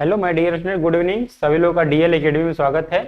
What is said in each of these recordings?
Hello my dear student, good evening. सभी लोगों का डीएल एकेडमी में स्वागत है।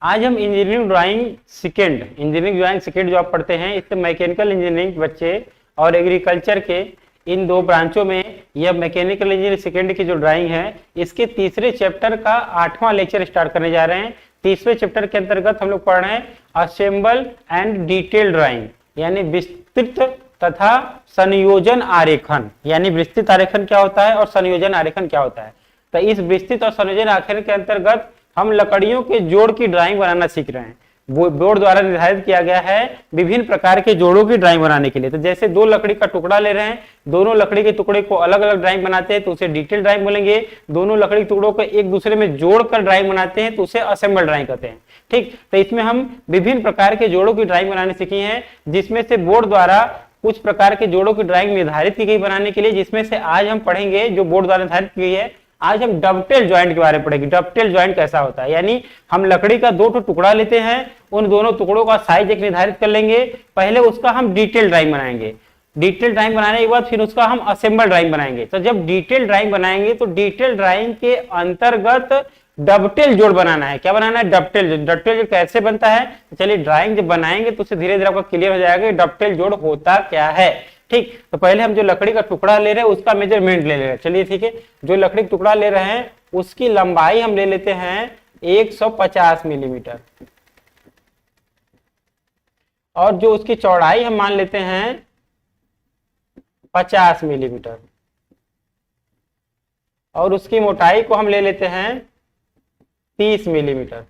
आज हम इंजीनियरिंग ड्राइंग सेकेंड जो आप पढ़ते हैं, इससे मैकेनिकल इंजीनियरिंग बच्चे और एग्रीकल्चर के इन दो ब्रांचों में यह मैकेनिकल इंजीनियरिंग सेकेंड की जो ड्राइंग है, इसके तीसरे चैप्टर का 8वां लेक्चर स्टार्ट करने जा रहे हैं। तीसरे चैप्टर के अंतर्गत हम लोग पढ़ रहे हैं असेंबल एंड डिटेल ड्राइंग, यानी विस्तृत तथा संयोजन आरेखन। यानी विस्तृत आरेखन क्या होता है और संयोजन आरेखन क्या होता है। तो इस विस्तृत और संयोजन आरेखन के अंतर्गत हम लकड़ियों के जोड़ की ड्राइंग बनाना सीख रहे हैं। वो बोर्ड द्वारा निर्धारित किया गया है विभिन्न प्रकार के जोड़ों की ड्राइंग बनाने के लिए। तो जैसे दो लकड़ी का टुकड़ा ले रहे हैं, दोनों लकड़ी के टुकड़े को अलग अलग ड्राइंग बनाते हैं तो उसे डिटेल ड्राइंग बोलेंगे। दोनों लकड़ी के टुकड़ों को एक दूसरे में जोड़कर ड्राइंग बनाते हैं तो उसे असेंबल ड्राइंग कहते हैं। ठीक, तो इसमें हम विभिन्न प्रकार के जोड़ों की ड्राइंग बनाने सीखी है, जिसमें से बोर्ड द्वारा कुछ प्रकार के जोड़ों की ड्राइंग निर्धारित की गई बनाने के लिए, जिसमें से आज हम पढ़ेंगे जो बोर्ड द्वारा निर्धारित की गई है। आज हम डबटेल ज्वाइंट के बारे में पढ़ेंगे। डबटेल ज्वाइंट कैसा होता है, यानी हम लकड़ी का दो टुकड़ा लेते हैं, उन दोनों टुकड़ों का साइज एक निर्धारित कर लेंगे, पहले उसका हम डिटेल ड्राइंग बनाएंगे। डिटेल ड्राइंग बनाने के बाद फिर उसका हम असेंबल ड्राइंग बनाएंगे। तो जब डिटेल ड्राइंग बनाएंगे तो डिटेल ड्राइंग के अंतर्गत डबटेल जोड़ बनाना है। क्या बनाना है? डबटेल जोड़। डबटेल जोड़ कैसे बनता है, तो चलिए ड्राइंग जब बनाएंगे तो उससे धीरे धीरे आपको क्लियर हो जाएगा कि डबटेल जोड़ होता क्या है। ठीक, तो पहले हम जो लकड़ी का टुकड़ा ले रहे हैं उसका मेजरमेंट ले रहे हैं। चलिए ठीक है, जो लकड़ी का टुकड़ा ले रहे हैं उसकी लंबाई हम ले लेते हैं 150 मिलीमीटर, और जो उसकी चौड़ाई हम मान लेते हैं 50 मिलीमीटर, और उसकी मोटाई को हम ले लेते हैं 30 मिलीमीटर।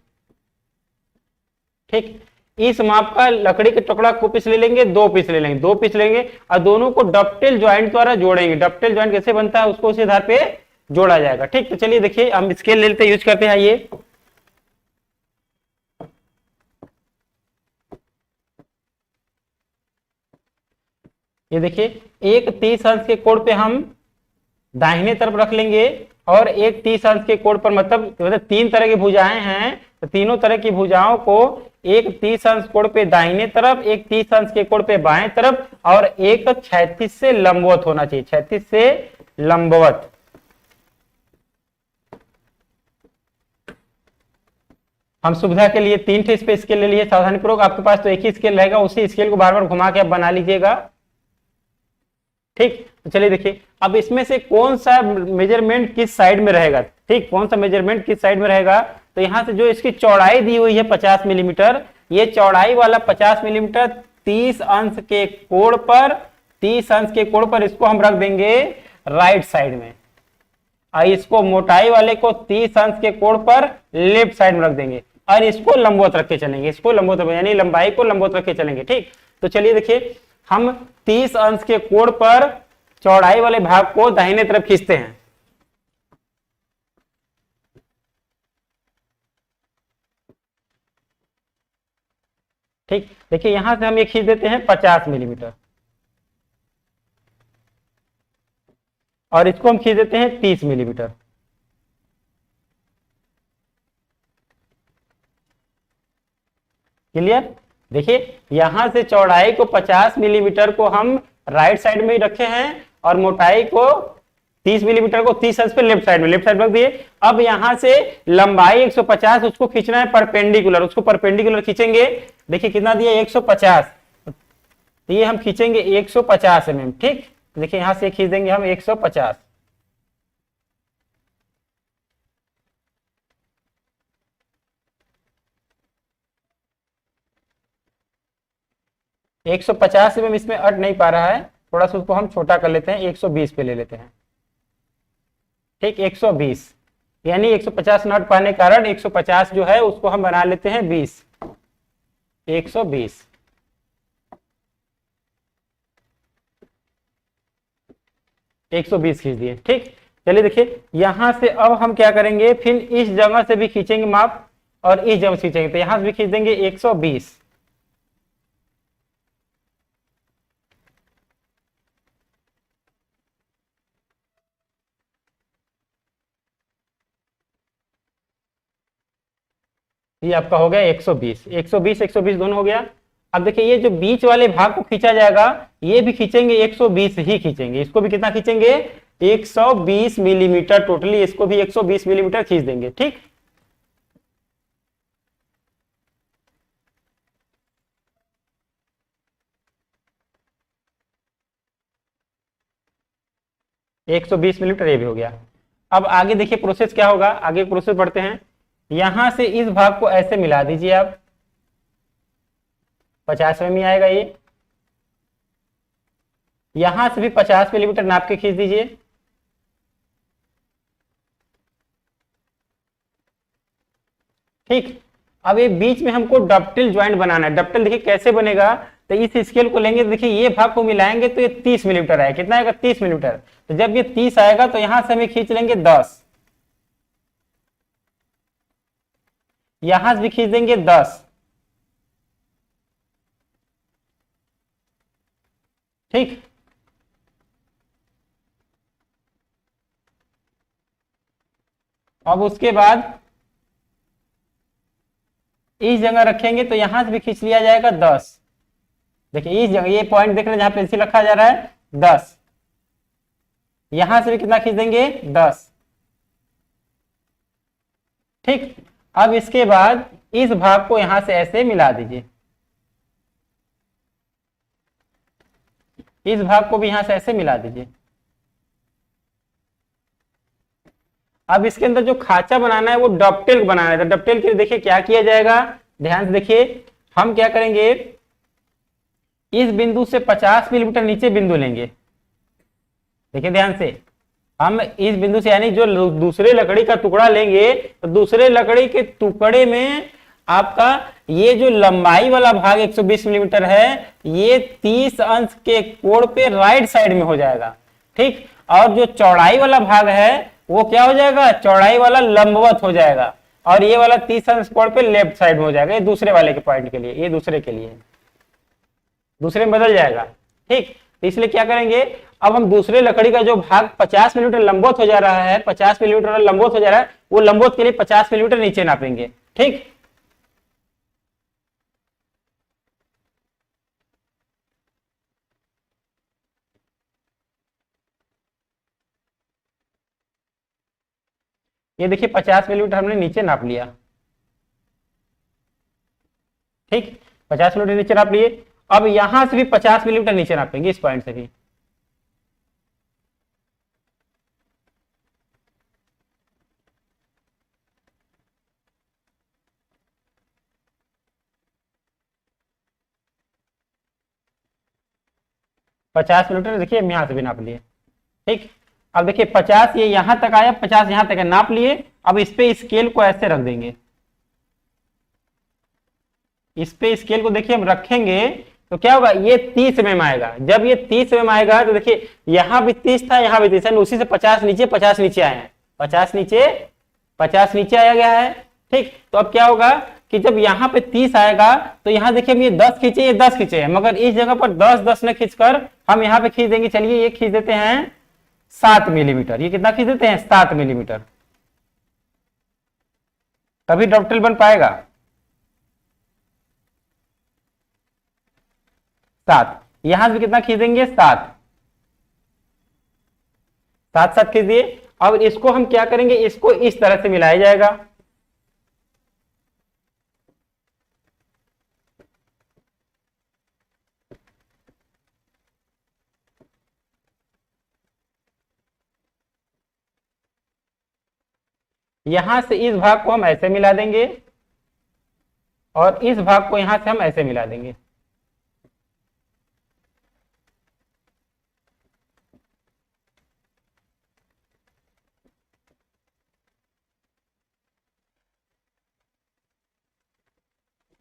ठीक, इस माप का लकड़ी के टुकड़ा को पीस ले लेंगे, दो पीस लेंगे और दोनों को डबटेल ज्वाइंट द्वारा जोड़ेंगे। डबटेल ज्वाइंट कैसे बनता है उसको उसी आधार पे जोड़ा जाएगा। ठीक, तो चलिए देखिए हम स्केल ले लेते यूज करते हैं। ये देखिए, एक 30 अंश के कोण पे हम दाहिने तरफ रख लेंगे और एक 30 अंश के कोण पर, मतलब तीन तरह की भुजाएं हैं, तो तीनों तरह की भुजाओं को एक 30 अंश कोण पे दाहिने तरफ, एक 30 अंश के कोण पे बाएं तरफ, और एक क्षैतिज से लंबवत होना चाहिए, क्षैतिज से लंबवत। हम सुविधा के लिए 3 ठे पे स्केल ले लिए सावधानी पूर्वक। आपके पास तो एक ही स्केल रहेगा, उसी स्केल को बार बार घुमा के आप बना लीजिएगा। ठीक, तो चलिए देखिए अब इसमें से कौन सा मेजरमेंट किस साइड में रहेगा। ठीक, कौन सा मेजरमेंट किस साइड में रहेगा, तो यहां से जो इसकी चौड़ाई दी हुई है 50 मिलीमीटर, ये चौड़ाई वाला 50 मिलीमीटर 30 अंश के कोण पर, 30 अंश के कोण पर इसको हम रख देंगे राइट साइड में, और इसको मोटाई वाले को 30 अंश के कोण पर लेफ्ट साइड में रख देंगे, और इसको लंबवत रख के चलेंगे, इसको लंबवत यानी लंबाई को लंबवत रख के चलेंगे। ठीक, तो चलिए देखिए हम 30 अंश के कोण पर चौड़ाई वाले भाग को दाहिने तरफ खींचते हैं। ठीक, देखिए यहां से हम ये खींच देते हैं 50 मिलीमीटर, और इसको हम खींच देते हैं 30 मिलीमीटर। क्लियर? देखिए यहां से चौड़ाई को 50 मिलीमीटर को हम राइट साइड में ही रखे हैं, और मोटाई को 30 मिलीमीटर को 30 अंश पे लेफ्ट साइड में रख दिए। अब यहां से लंबाई 150, उसको खींचना है परपेंडिकुलर, उसको परपेंडिकुलर खींचेंगे। देखिए कितना दिया 150, तो ये हम खींचेंगे 150 mm। ठीक, देखिए यहां से खींच देंगे हम 150। एक 150 mm इसमें अट नहीं पा रहा है, थोड़ा सा उसको हम छोटा कर लेते हैं, 120 पे ले लेते हैं। ठीक, 120, यानी 150 नट पाने के कारण 150 जो है उसको हम बना लेते हैं 20, 120। एक 120 खींच दिए। ठीक, चलिए देखिए यहां से अब हम क्या करेंगे, फिर इस जगह से भी खींचेंगे माप, और इस जगह से खींचेंगे, तो यहां से भी खींच देंगे 120। ये आपका हो गया 120, 120 दोनों हो गया। अब देखिए ये जो बीच वाले भाग को खींचा जाएगा, ये भी खींचेंगे 120 ही खींचेंगे, इसको भी कितना खींचेंगे 120 मिलीमीटर टोटली, इसको भी 120 मिलीमीटर खींच देंगे। ठीक, एक सौ बीस मिलीमीटर ये भी हो गया। अब आगे देखिए प्रोसेस क्या होगा, आगे प्रोसेस बढ़ते हैं। यहां से इस भाग को ऐसे मिला दीजिए आप, 50 में आएगा ये, यहां से भी 50 मिलीमीटर नाप के खींच दीजिए। ठीक, अब ये बीच में हमको डबटेल ज्वाइंट बनाना है। डबटेल देखिए कैसे बनेगा, तो इस स्केल को लेंगे, देखिए ये भाग को मिलाएंगे तो ये 30 मिलीमीटर आएगा। कितना आएगा, 30 मिलीमीटर। तो जब ये 30 आएगा तो यहां से हमें खींच लेंगे 10, यहां से भी खींच देंगे 10। ठीक, अब उसके बाद इस जगह रखेंगे तो यहां से भी खींच लिया जाएगा 10। देखिए इस जगह ये पॉइंट देख रहे हैं जहां पेंसिल रखा जा रहा है 10, यहां से भी कितना खींच देंगे 10। ठीक, अब इसके बाद इस भाग को यहां से ऐसे मिला दीजिए, इस भाग को भी यहां से ऐसे मिला दीजिए। अब इसके अंदर जो खाचा बनाना है वो डबटेल बनाना है। तो डबटेल के लिए देखिए क्या किया जाएगा, ध्यान से देखिए, हम क्या करेंगे, इस बिंदु से 50 मिलीमीटर नीचे बिंदु लेंगे। देखिए ध्यान से, हम इस बिंदु से यानी जो दूसरे लकड़ी का टुकड़ा लेंगे तो दूसरे लकड़ी के टुकड़े में आपका ये जो लंबाई वाला भाग 120 मिलीमीटर है ये 30 अंश के कोण पे राइट साइड में हो जाएगा। ठीक, और जो चौड़ाई वाला भाग है वो क्या हो जाएगा, चौड़ाई वाला लंबवत हो जाएगा, और ये वाला 30 अंश कोण पे लेफ्ट साइड में हो जाएगा। ये दूसरे वाले के पॉइंट के लिए, ये दूसरे के लिए, दूसरे में बदल जाएगा। ठीक, तो इसलिए क्या करेंगे, अब हम दूसरे लकड़ी का जो भाग 50 मिलीमीटर लंबवत हो जा रहा है, 50 मिलीमीटर लंबवत हो जा रहा है, वो लंबवत के लिए 50 मिलीमीटर नीचे नापेंगे। ठीक, ये देखिए 50 मिलीमीटर हमने नीचे नाप लिया। ठीक, 50 मिलीमीटर नीचे नाप लिए। अब यहां से भी 50 मिलीमीटर नीचे नापेंगे, इस पॉइंट से भी। पचास मिलीमीटर देखिए हम यहां से भी नाप लिए। ठीक, अब देखिए 50 ये यहां तक आया, 50 यहां तक है, नाप लिए। अब इस पे स्केल को ऐसे रख देंगे, इस पे स्केल को देखिए हम रखेंगे तो क्या होगा, ये 30 mm आएगा। जब ये 30 mm आएगा तो देखिए यहां भी 30 था, यहां भी 30 है, उसी से 50 नीचे 50 नीचे आए हैं, 50 नीचे 50 नीचे आया गया है। ठीक, तो अब क्या होगा कि जब यहाँ पे 30 आएगा तो यहाँ देखिए हम ये 10 खींचे, ये 10 खींचे हैं, मगर इस जगह पर 10 न खींचकर हम यहाँ पे खींच देंगे। चलिए ये खींच देते हैं 7 मिलीमीटर। ये कितना खींच देते हैं, 7 मिलीमीटर। तभी डबटेल बन पाएगा। 7, यहां से कितना खींच देंगे, 7, 7 खींच दिए। अब इसको हम क्या करेंगे, इसको इस तरह से मिलाया जाएगा। यहां से इस भाग को हम ऐसे मिला देंगे और इस भाग को यहां से हम ऐसे मिला देंगे।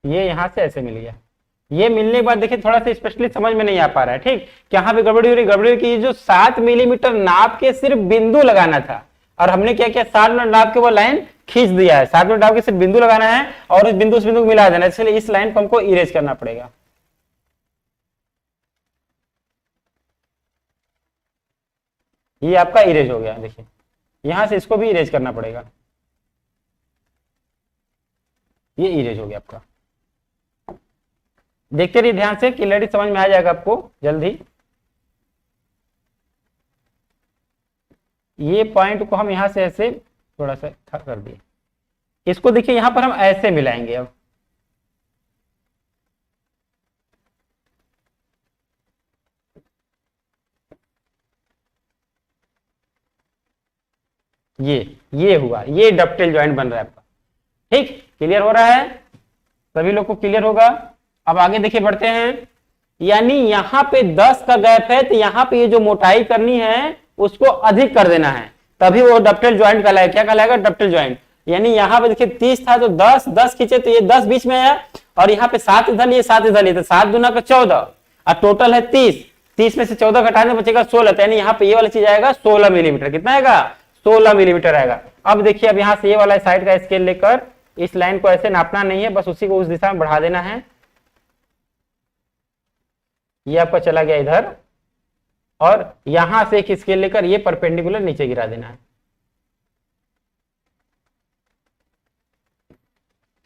ये यहां से ऐसे मिल गया। ये मिलने के बाद देखिए थोड़ा सा स्पेशली समझ में नहीं आ पा रहा है। ठीक, कहां पे गड़बड़ी हो रही, गड़बड़ी की जो 7 मिलीमीटर नाप के सिर्फ बिंदु लगाना था और हमने क्या किया, 7 मिनट नाप के वो लाइन खींच दिया है। 7 मिनट नाप के सिर्फ बिंदु लगाना है और उस बिंदु को मिला देना है, इसलिए इस लाइन को हमको इरेज करना पड़ेगा। ये आपका इरेज हो गया। देखिए यहां से इसको भी इरेज करना पड़ेगा। ये इरेज हो गया आपका। देखते रहिए ध्यान से, क्लियरिटी समझ में आ जाएगा आपको जल्द ही। ये पॉइंट को हम यहाँ से ऐसे थोड़ा सा कर दिए, इसको देखिए यहाँ पर हम ऐसे मिलाएंगे। अब ये हुआ, ये डबटेल ज्वाइंट बन रहा है आपका। ठीक, क्लियर हो रहा है, सभी लोग को क्लियर होगा। अब आगे देखिए बढ़ते हैं, यानी यहाँ पे 10 का गैप है तो यहाँ पे ये जो मोटाई करनी है उसको अधिक कर देना है, तभी वो डबटेल ज्वाइंट कहलाएगा। क्या कहलाएगा? डबटेल ज्वाइंट। यानी यहाँ पे देखिए 30 था तो 10 खींचे तो ये 10 बीच में आया, और यहाँ पे 7 इधर लिए 7 इधर लिए, तो 7 दूना का 14, और टोटल है 30 में से 14 घटाने बचेगा 16, तो यानी यहाँ पे ये वाला चीज आएगा 16 मिलीमीटर। कितना आएगा? 16 मिलीमीटर आएगा। अब देखिए, अब यहाँ से ये वाला साइड का स्केल लेकर इस लाइन को ऐसे नापना नहीं है, बस उसी को उस दिशा में बढ़ा देना है। ये आपका चला गया इधर, और यहां से एक स्केल लेकर ये परपेंडिकुलर नीचे गिरा देना है।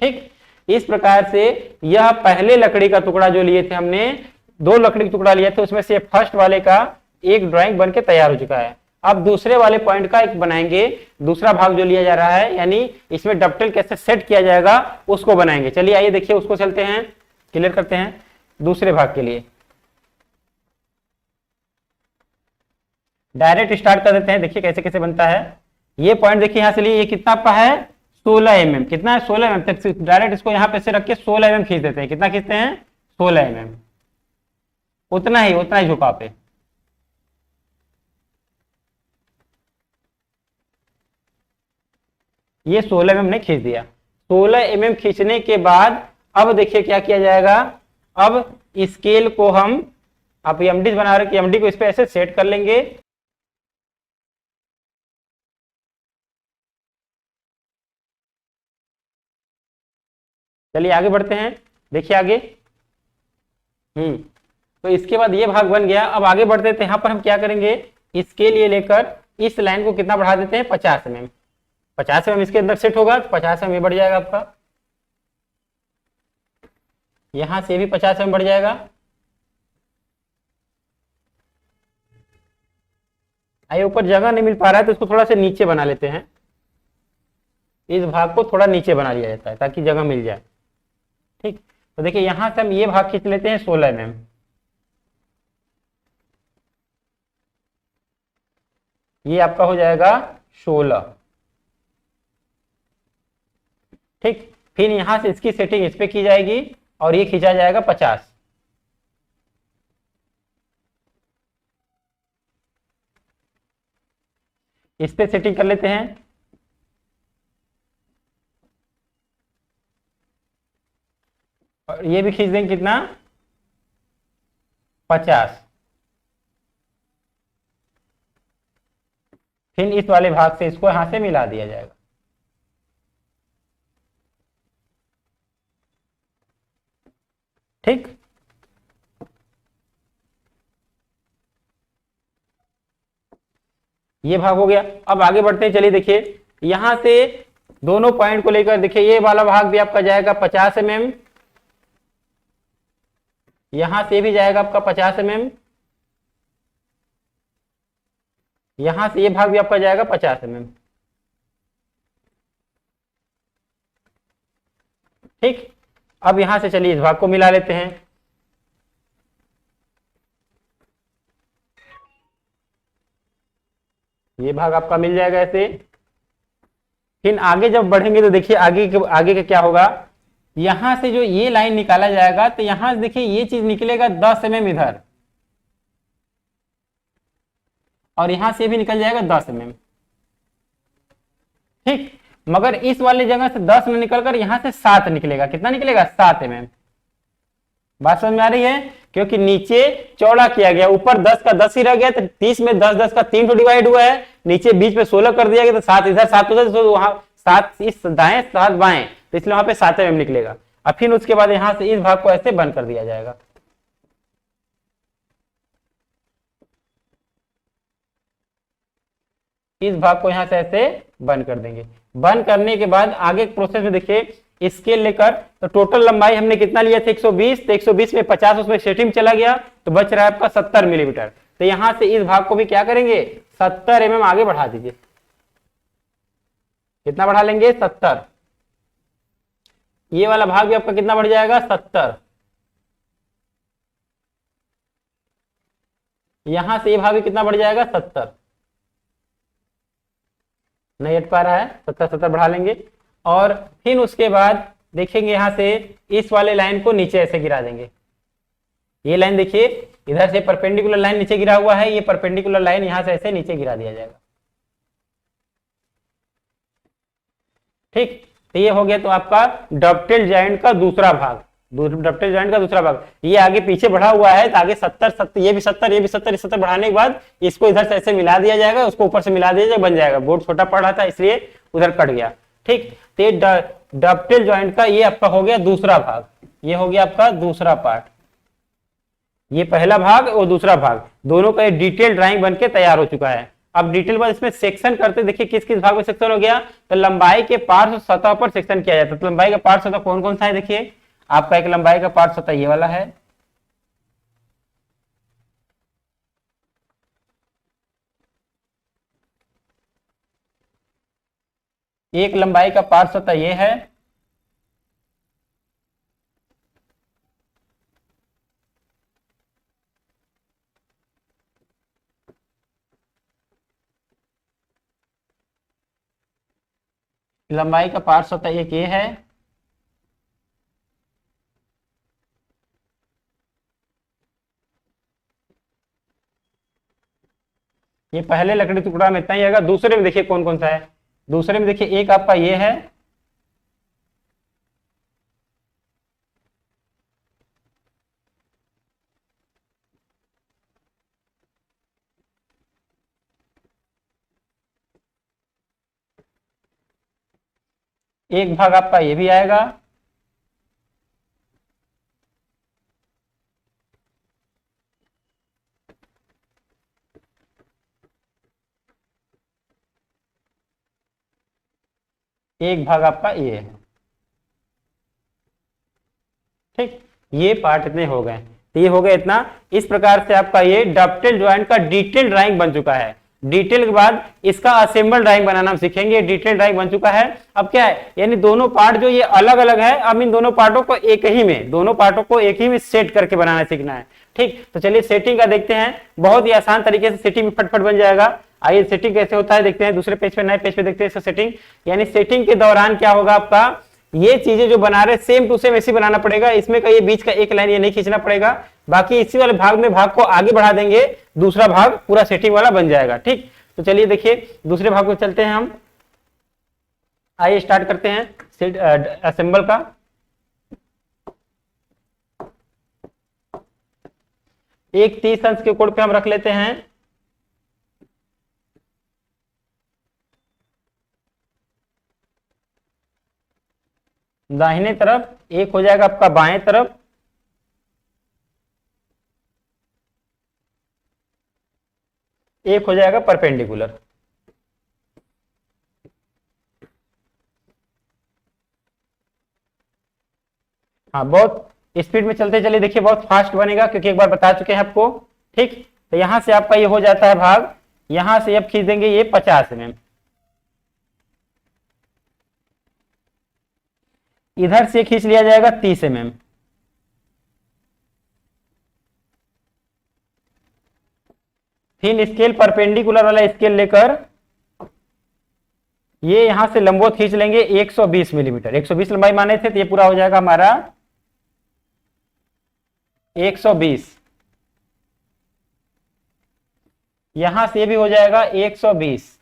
ठीक, इस प्रकार से यह पहले लकड़ी का टुकड़ा जो लिए थे हमने, 2 लकड़ी का टुकड़ा लिए थे, उसमें से फर्स्ट वाले का एक ड्राइंग बनके तैयार हो चुका है। अब दूसरे वाले पॉइंट का एक बनाएंगे, दूसरा भाग जो लिया जा रहा है, यानी इसमें डबटेल कैसे सेट किया जाएगा उसको बनाएंगे। चलिए आइए देखिए, उसको चलते हैं, क्लियर करते हैं दूसरे भाग के लिए। डायरेक्ट स्टार्ट कर देते हैं, देखिए कैसे कैसे बनता है। ये पॉइंट देखिए यहां से लिए, ये कितना आपका है? 16 mm। कितना है? 16 mm तक। डायरेक्ट इसको यहां पे से रख के 16 mm खींच देते हैं। कितना खींचते हैं? 16 mm। उतना ही झुकाव पे। ये 16 mm ने खींच दिया। 16 mm खींचने के बाद अब देखिए क्या किया जाएगा। अब स्केल को हम, आप एमडी बना रहे, एमडी को इस पे ऐसे सेट कर लेंगे। चलिए आगे बढ़ते हैं, देखिए आगे। तो इसके बाद ये भाग बन गया। अब आगे बढ़ते थे, यहाँ पर हम क्या करेंगे, इसके लिए लेकर इस लाइन को कितना बढ़ा देते हैं? 50 mm। 50 mm इसके अंदर सेट होगा तो 50 mm बढ़ जाएगा आपका। यहां से भी 50 mm बढ़ जाएगा। आइए, ऊपर जगह नहीं मिल पा रहा है तो इसको थोड़ा सा नीचे बना लेते हैं। इस भाग को थोड़ा नीचे बना लिया जाता है ताकि जगह मिल जाए। ठीक, तो देखिए यहां से हम ये भाग खींच लेते हैं 16 mm। ये आपका हो जाएगा 16। ठीक, फिर यहां से इसकी सेटिंग इस पे की जाएगी और ये खींचा जाएगा 50। इस पे सेटिंग कर लेते हैं। और ये भी खींच देंगे, कितना? 50। फिर इस वाले भाग से इसको यहां से मिला दिया जाएगा। ठीक, ये भाग हो गया। अब आगे बढ़ते हैं, चलिए देखिए यहां से दोनों पॉइंट को लेकर देखिए, ये वाला भाग भी आपका जाएगा 50 mm, यहां से भी जाएगा आपका 50 mm, यहां से ये भाग भी आपका जाएगा 50 mm। ठीक, अब यहां से चलिए इस भाग को मिला लेते हैं। ये भाग आपका मिल जाएगा ऐसे। फिर आगे जब बढ़ेंगे तो देखिए आगे का क्या होगा। यहां से जो ये लाइन निकाला जाएगा तो यहां से देखिए ये चीज निकलेगा 10 mm इधर, और यहां से भी निकल जाएगा 10 mm। ठीक, मगर इस वाली जगह से 10 में निकलकर यहां से 7 निकलेगा। कितना निकलेगा? 7 mm। बात समझ में आ रही है? क्योंकि नीचे चौड़ा किया गया, ऊपर 10 का 10 ही रह गया, तो 30 में 10 का 3 डिवाइड हुआ है, नीचे बीच में 16 कर दिया गया, तो 7 इधर 7 उधर, तो वहां 7 इस दाएं 7 बाएं, तो इसलिए वहां पे 7 mm निकलेगा। अब फिर उसके बाद यहां से इस भाग को ऐसे बंद कर दिया जाएगा। इस भाग को यहां से ऐसे बंद कर देंगे। बंद करने के बाद आगे प्रोसेस में देखिए, स्केल लेकर तो टोटल लंबाई हमने कितना लिया था? 120। तो 120 में 50 उसमें सेटिंग चला गया, तो बच रहा है आपका 70 मिलीमीटर। तो यहां से इस भाग को भी क्या करेंगे 70 mm आगे बढ़ा दीजिए। कितना बढ़ा लेंगे 70। ये वाला भाग भी आपका कितना बढ़ जाएगा 70। यहां से ये भाग भी कितना बढ़ जाएगा 70। नहीं हट पा रहा है, 70 बढ़ा लेंगे। और फिर उसके बाद देखेंगे यहां से इस वाले लाइन को नीचे ऐसे गिरा देंगे। ये लाइन देखिए इधर से परपेंडिकुलर लाइन नीचे गिरा हुआ है, ये परपेंडिकुलर लाइन यहां से ऐसे नीचे गिरा दिया जाएगा। ठीक, तो ये हो गया तो आपका डॉक्टेल जॉइंट का दूसरा भाग। डॉक्टेल जॉइंट का दूसरा भाग ये आगे पीछे बढ़ा हुआ है, तो आगे 70 ये भी 70 ये भी 70 70 बढ़ाने के बाद इसको इधर से ऐसे मिला दिया जाएगा, उसको ऊपर से मिला दिया जाएगा, बन जाएगा। बोर्ड छोटा पड़ रहा था इसलिए उधर कट गया। ठीक, तो ये डॉक्टेल जॉइंट का ये आपका हो गया दूसरा भाग। ये हो गया आपका दूसरा पार्ट। ये पहला भाग और दूसरा भाग दोनों का डिटेल ड्राइंग बनके तैयार हो चुका है। अब डिटेल बाद इसमें सेक्शन करते, देखिए किस किस भाग में सेक्शन हो गया। तो लंबाई के पार्श्व सतह पर सेक्शन किया जाता है। तो लंबाई का पार्श्व सतह कौन कौन सा है, देखिए आपका एक लंबाई का पार्श्व सतह ये वाला है, एक लंबाई का पार्श्व सतह ये है, लंबाई का पार्श्व सतह एक ये है, ये पहले लकड़ी टुकड़ा में इतना ही आएगा। दूसरे में देखिए कौन कौन सा है, दूसरे में देखिए एक आपका ये है, एक भाग आपका ये भी आएगा, एक भाग आपका ये है। ठीक, ये पार्ट इतने हो गए, तो ये हो गया इतना। इस प्रकार से आपका ये डॉक्टेल जॉइंट का डिटेल ड्राइंग बन चुका है। डिटेल के बाद इसका असेंबल ड्राइंग बनाना हम सीखेंगे। डिटेल ड्राइंग बन चुका है। अब क्या है, यानी दोनों पार्ट जो ये अलग अलग है, अब इन दोनों पार्टों को एक ही में, दोनों पार्टों को एक ही में सेट करके बनाना सीखना है। ठीक, तो चलिए सेटिंग का देखते हैं। बहुत ही आसान तरीके से सेटिंग फटफट बन जाएगा। आइए सेटिंग कैसे होता है देखते हैं। दूसरे पेज पे, नए पेज पे देखते हैं इसका सेटिंग। यानी सेटिंग के दौरान क्या होगा आपका, ये चीजें जो बना रहे सेम टू सेम ऐसे बनाना पड़ेगा। इसमें का ये बीच का एक लाइन ये नहीं खींचना पड़ेगा। बाकी इसी वाले भाग में भाग को आगे बढ़ा देंगे, दूसरा भाग पूरा सेटिंग वाला बन जाएगा। ठीक, तो चलिए देखिए दूसरे भाग को चलते हैं हम। आइए स्टार्ट करते हैं असेंबल का। एक 30 अंश के कोण पे हम रख लेते हैं, दाहिने तरफ, एक हो जाएगा आपका बाएं तरफ, एक हो जाएगा परपेंडिकुलर। हाँ, बहुत स्पीड में चलते चले, देखिए बहुत फास्ट बनेगा क्योंकि एक बार बता चुके हैं आपको। ठीक, तो यहां से आपका ये हो जाता है भाग, यहां से अब खींच देंगे ये 50 mm, इधर से खींच लिया जाएगा 30 mm, फिर स्केल परपेंडिकुलर वाला स्केल लेकर ये यहां से लंबवत खींच लेंगे 120 मिलीमीटर। 120 लंबाई माने थे, तो ये पूरा हो जाएगा हमारा 120। यहां से ये भी हो जाएगा 120।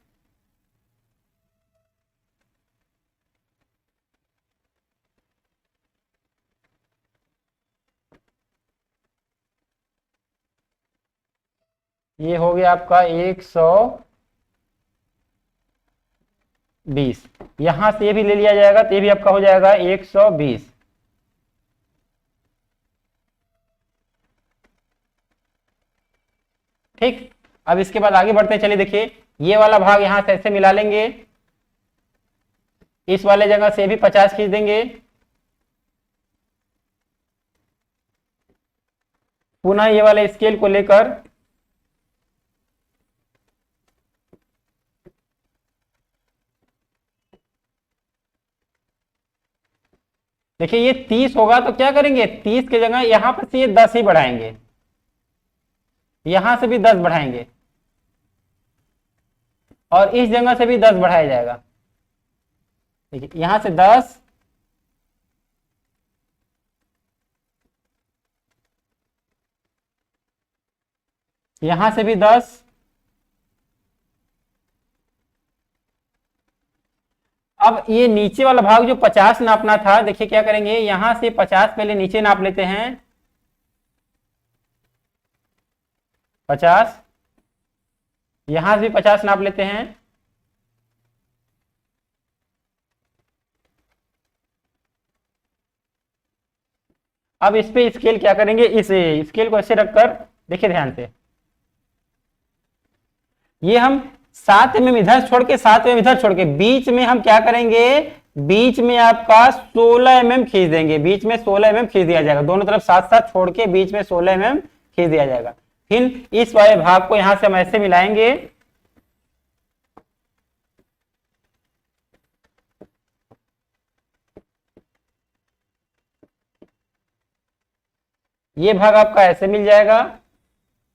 ये हो गया आपका 120। यहां से ये भी ले लिया जाएगा, तो ये भी आपका हो जाएगा 120। ठीक, अब इसके बाद आगे बढ़ते चलिए। देखिए ये वाला भाग यहां से ऐसे मिला लेंगे, इस वाले जगह से भी 50 खींच देंगे, पुनः ये वाले स्केल को लेकर देखिए ये 30 होगा तो क्या करेंगे, 30 की जगह यहां पर से ये 10 ही बढ़ाएंगे, यहां से भी 10 बढ़ाएंगे और इस जगह से भी 10 बढ़ाया जाएगा। देखिए यहां से 10, यहां से भी 10, अब ये नीचे वाला भाग जो 50 नापना था, देखिए क्या करेंगे, यहां से 50 पहले नीचे नाप लेते हैं, 50, यहां से भी 50 नाप लेते हैं। अब इस पे स्केल क्या करेंगे, इस स्केल को ऐसे रखकर देखिए ध्यान से, ये हम 7 mm इधर छोड़ के 7 mm इधर छोड़ के बीच में हम क्या करेंगे, बीच में आपका 16 mm खींच देंगे, बीच में 16 mm खींच दिया जाएगा, दोनों तरफ साथ साथ छोड़ के बीच में 16 mm खींच दिया जाएगा। फिर इस वाले भाग को यहां से हम ऐसे मिलाएंगे, ये भाग आपका ऐसे मिल जाएगा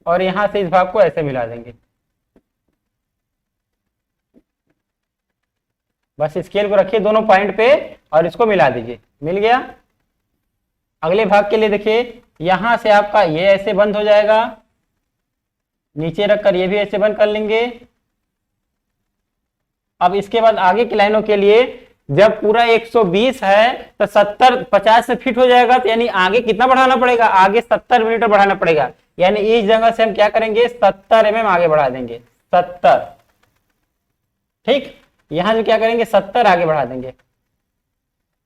और यहां से इस भाग को ऐसे मिला देंगे। बस स्केल को रखिए दोनों पॉइंट पे और इसको मिला दीजिए, मिल गया। अगले भाग के लिए देखिए, यहां से आपका ये ऐसे बंद हो जाएगा, नीचे रखकर ये भी ऐसे बंद कर लेंगे। अब इसके बाद आगे की लाइनों के लिए जब पूरा 120 है तो 70 50 से फिट हो जाएगा, तो यानी आगे कितना बढ़ाना पड़ेगा, आगे 70 मीटर बढ़ाना पड़ेगा, यानी इस जगह से हम क्या करेंगे 70 mm आगे बढ़ा देंगे, 70, ठीक। यहां से क्या करेंगे 70 आगे बढ़ा देंगे,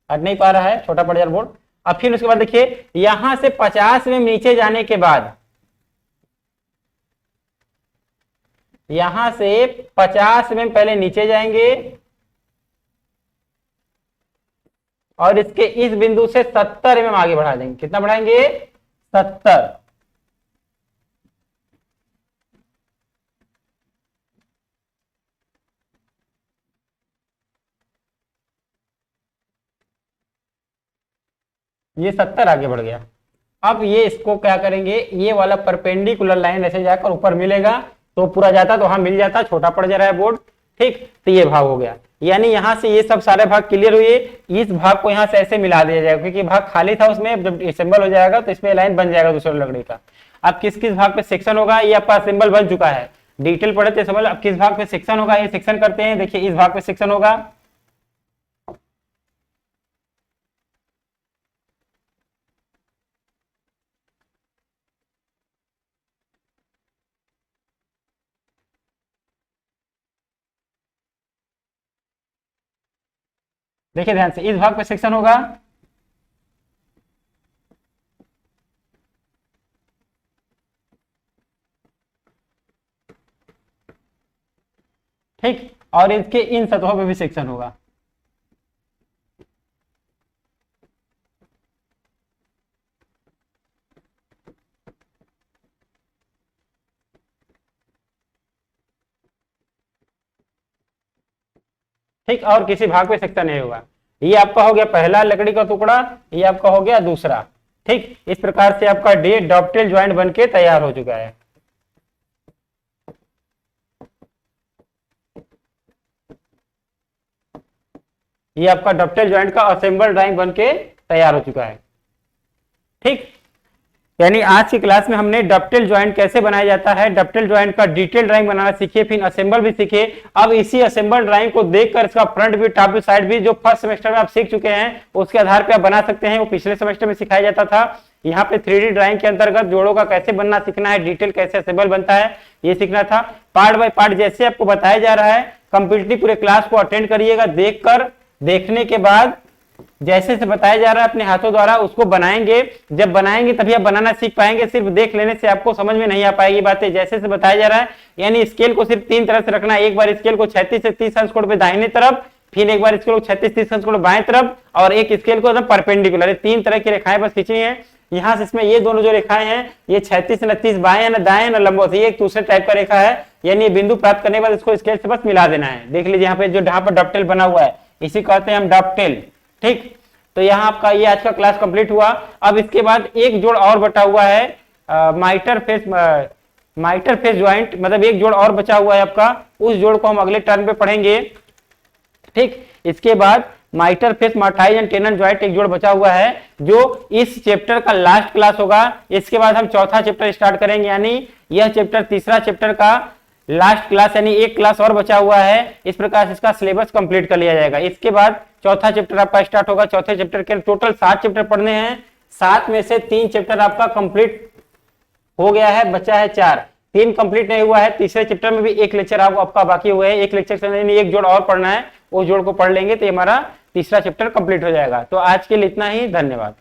हट नहीं पा रहा है, छोटा पड़ जाए बोर्ड। अब फिर उसके बाद देखिए यहां से 50 में नीचे जाने के बाद, यहां से 50 में पहले नीचे जाएंगे और इसके इस बिंदु से 70 mm आगे बढ़ा देंगे, कितना बढ़ाएंगे 70। ये 70 आगे बढ़ गया। अब ये इसको क्या करेंगे, ये वाला परपेंडिकुलर लाइन ऐसे जाकर ऊपर मिलेगा, तो पूरा जाता तो वहां मिल जाता, छोटा पड़ जा रहा है बोर्ड, ठीक। तो ये भाग हो गया, यानी यहां से ये सब सारे भाग क्लियर हुए। इस भाग को यहां से ऐसे मिला दिया जाएगा क्योंकि भाग खाली था, उसमें जब असेंबल हो जाएगा तो इसमें लाइन बन जाएगा दूसरे लकड़ी का। अब किस किस भाग पे सेक्शन होगा, ये आपका असेंबल बन चुका है, डिटेल पढ़े थे समझ। अब किस भाग पे सेक्शन होगा, ये सेक्शन करते हैं। देखिए इस भाग पे सेक्शन होगा, देखिए ध्यान से, इस भाग पे सेक्शन होगा, ठीक, और इसके इन सतहों पे भी सेक्शन होगा। ठीक, और किसी भाग पे सेक्शन नहीं होगा। ये आपका हो गया पहला लकड़ी का टुकड़ा, ये आपका हो गया दूसरा, ठीक। इस प्रकार से आपका डे डॉक्टेल ज्वाइंट बनके तैयार हो चुका है। ये आपका डॉक्टेल ज्वाइंट का असेंबल ड्राइंग बनके तैयार हो चुका है, ठीक। यानी आज की क्लास में हमने डॉक्टेल ज्वाइंट कैसे बनाया जाता है, डॉक्टेल ज्वाइंट का डिटेल ड्राइंग बनाना सीखे, फिर असेंबल भी सीखे। अब इसी असेंबल ड्राइंग को देखकर इसका front view, top view, side view जो फर्स्ट सेमेस्टर में आप सीख चुके हैं उसके आधार पे आप बना सकते हैं, वो पिछले सेमेस्टर में सिखाया जाता था। यहाँ पे 3D ड्राइंग के अंतर्गत जोड़ों का कैसे बनना सीखना है, डिटेल कैसे असेंबल बनता है ये सीखना था। पार्ट बाय पार्ट जैसे आपको बताया जा रहा है, कंप्लीटली पूरे क्लास को अटेंड करिएगा, देखने के बाद जैसे से बताया जा रहा है अपने हाथों द्वारा उसको बनाएंगे। जब बनाएंगे तभी आप बनाना सीख पाएंगे, सिर्फ देख लेने से आपको समझ में नहीं आ पाएगी बातें। जैसे से बताया जा रहा है, यानी स्केल को सिर्फ 3 तरह से रखना है। एक बार स्केल को 36 से 30 अंश कोण पे दाहिने तरफ, फिर एक बार स्केल को 36-30 अंश कोण बाएं तरफ, और एक स्केल को एकदम परपेंडिकुलर। 3 तरह की रेखाएं बस खींचनी है। यहाँ से इसमें ये दोनों जो रेखाएं हैं, ये 36 न 30 बाएं न दाएं न लंबवत, ये एक दूसरे टाइप का रेखा है। यानी बिंदु प्राप्त करने के बाद इसको स्केल से बस मिला देना है। देख लीजिए यहाँ पे जो यहाँ पर डॉक्टेल बना हुआ है, इसी कहते हैं हम डॉक्टेल, ठीक। तो यहाँ आपका ये आज का क्लास कंप्लीट हुआ। अब इसके बाद एक जोड़ और बटा हुआ है, माइटर फेस ज्वाइंट, मतलब एक जोड़ और बचा हुआ है आपका, उस जोड़ को हम अगले टर्म पे पढ़ेंगे। ठीक, इसके बाद माइटर फेस मार्टाइज एंड टेनन ज्वाइंट एक जोड़ बचा हुआ है, जो इस चैप्टर का लास्ट क्लास होगा। इसके बाद हम चौथा चैप्टर स्टार्ट करेंगे, यानी यह चैप्टर तीसरा चैप्टर का लास्ट क्लास, यानी एक क्लास और बचा हुआ है। इस प्रकार से इसका सिलेबस कंप्लीट कर लिया जाएगा। इसके बाद चौथा चैप्टर आपका स्टार्ट होगा। चौथे चैप्टर के टोटल 7 चैप्टर पढ़ने हैं, 7 में से 3 चैप्टर आपका कंप्लीट हो गया है, बचा है 4, 3 कंप्लीट नहीं हुआ है। तीसरे चैप्टर में भी एक लेक्चर आपका बाकी हुआ है, एक लेक्चर से एक जोड़ और पढ़ना है, उस जोड़ को पढ़ लेंगे तो हमारा तीसरा चैप्टर कंप्लीट हो जाएगा। तो आज के लिए इतना ही, धन्यवाद।